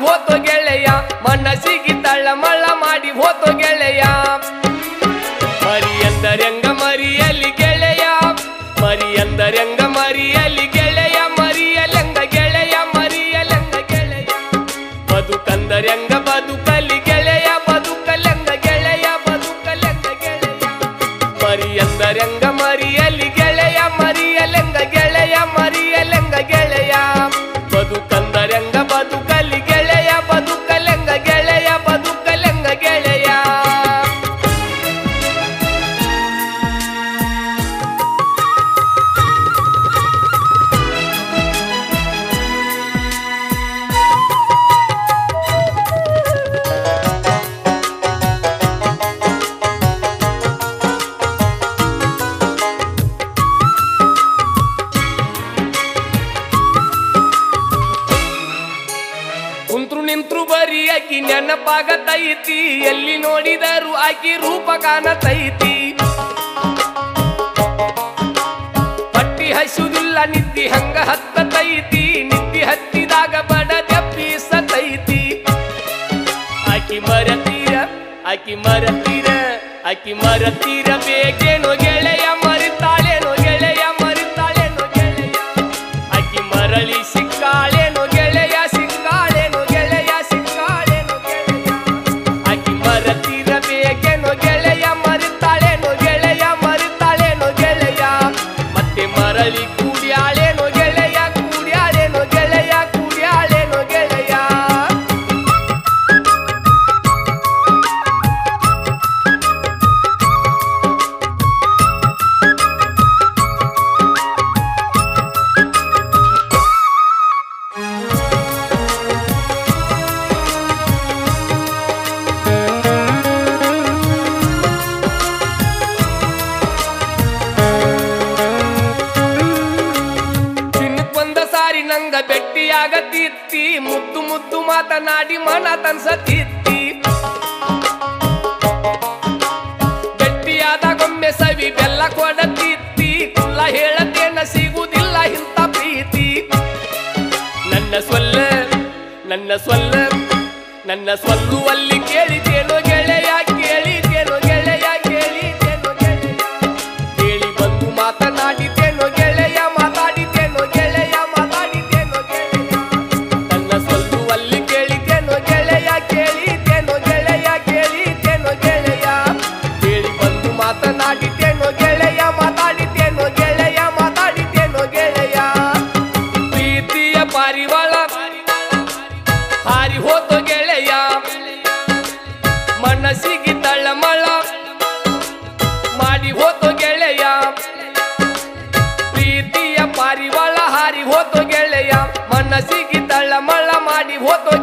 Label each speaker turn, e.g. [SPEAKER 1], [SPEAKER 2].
[SPEAKER 1] ಹೋತು ಗೆಳೆಯ ಮನಸ್ಸಿಗೆ ತಳ್ಳಮಳ್ಳ ಮಾಡಿ ಹೋತು ಗೆಳೆಯ ಮರಿ ಎಂದರೆಂಗ ಮರಿಯಲಿ ಗೆಳೆಯ ಮರಿ ಎಂದರೆಂಗ ಮರಿಯಲಿ ಗೆಳೆಯ ಮರಿಯಲೆಂಗ ಗೆಳೆಯ ಮರಿಯಲೆಂಗ ಗೆಳೆಯ ಬದುಕಂದರೆಂಗ ಬದುಕಲಿ ಗೆಳೆಯ ಬದುಕಲೆಂಗ ಗೆಳೆಯ ಬದುಕಲೆಂಗ ಗೆಳೆಯ ಮರಿ ಎಂದರೆಂಗ ಮರಿಯಲಿ ಗೆಳೆಯ ಮರಿಯಲೆಂಗ ಗೆಳೆಯ ಮರಿಯಲೆಂಗ ಗೆಳೆಯ ಬದುಕಂದರೆಂಗ ಬದುಕಲಿ ಗೆಳೆಯ ಬದುಕಲೆಂಗ ಗೆಳೆಯ ಬದುಕಲೆಂಗ ಗೆಳೆಯ ಕುಂತ್ರು ನಿಂತ್ರು ಬರೀ ಆಕಿ ನೆನಪಾಗತೈತಿ ಎಲ್ಲಿ ನೋಡಿದರು ಆಕಿ ರೂಪ ಕಾಣತೈತಿ ಪಟ್ಟಿ ಹಸುದಿಲ್ಲ ನಿದ್ದಿ ಹಂಗ ಹತ್ತತೈತಿ ನಿದ್ದಿ ಹತ್ತಿದಾಗ ಬಡ ದಪ್ಪಿಸತೈತಿ ಆಕಿ ಮರತೀರ ಆಕಿ ಮರತೀರ ಆಕಿ ಮರತೀರ ಬೇಕೇನೋ ಗೆಳೆಯ ಮರಿತಾಳೇನೋ ಗೆಳೆಯ ಮರಿತಾಳೇನೋ ಗೆಳೆಯ ಆಕಿ ಮರಳಿ ಸಿಕ್ಕಾಳೇನೋ ಗೆಳೆಯ ಸಿಕ್ಕಾಳೇನೋ ಗೆಳೆಯ ಸಿಕ್ಕಾಳೇನೋ ಗೆಳೆಯ ಆಕಿ ಮರತೀರ ಬೇಕೇನೋ ಗೆಳೆಯ ಮರಿತಾಳೇನೋ ಗೆಳೆಯ ಮರಿತಾಳೇನೋ ಗೆಳೆಯ ಮತ್ತೆ ಮರಳಿ ಕೂಡ್ಯಾಳೇನೋ ಗೆಳೆಯ ಕೂಡ್ಯಾಳೇನೋ ಗೆಳೆಯ ಕೂಡ್ಯಾಳೇನೋ ಗೆಳೆಯ ನಂಗ ಬೆಟ್ಟಿಯಾಗತಿತ್ತಿ ಮುದ್ದು ಮುದ್ದು ಮಾತನಾಡಿ ಮನ ತನ್ಸತಿತ್ತಿ ಬೆಟ್ಟಿಯಾದಾಗೊಮ್ಮೆ ಸವಿ ಬೆಲ್ಲ ಕೊಡತಿತ್ತಿ ಕುಲ್ಲ ಹೇಳತೇನ ಸಿಗುವುದಿಲ್ಲ ಇಂಥ ಪ್ರೀತಿ ನನ್ನ ಸೊಲ್ಲ ನನ್ನ ಸೊಲ್ಲ ನನ್ನ ಸೊಲ್ಲುವಲ್ಲಿ ಕೇಳಿತೇನೋ ಗೆಳೆಯ ಕೇಳಿತೇನೋ ಗೆಳೆಯ ಕೇಳಿತೇನೋ ಗೆಳೆಯ ಕೇಳಿ ಬಂದು ಮಾತನಾಡಿತೇನೋ ಗೆಳೆಯ ಮಾತಾಡಿತೇನೋ ಗೆಳೆಯ ಮಾತಾಡಿತೇನೋ ಗೆಳೆಯ ನನ್ನ ಸೊಲ್ಲುವಲ್ಲಿ ಕೇಳಿತೇನೋ ಗೆಳೆಯ ಕೇಳಿತೇನೋ ಗೆಳೆಯ ಕೇಳಿತೇನೋ ಗೆಳೆಯ ಕೇಳಿ ಬಂದು ಮಾತನಾಡಿತೇನೋ ಗೆಳೆಯ ಮಾತಾಡಿತೇನೋ ಗೆಳೆಯ ಮಾತಾಡಿತೇನೋ ಗೆಳೆಯ ಪ್ರೀತಿಯ ಪಾರಿವಾಳ ಹಾರಿ ಹೋತು ಗೆಳೆಯ ಮನಸ್ಸಿಗೆ ತಳ್ಳಮಳ ಮಾಡಿ ಹೋತು ಗೆಳೆಯ ಪ್ರೀತಿಯ ಪಾರಿವಾಳ ಹಾರಿ ಹೋತು ಗೆಳೆಯ ಮನಸ್ಸಿಗೆ ತಳ್ಳಮಳ ಮಾಡಿ ಹೋತು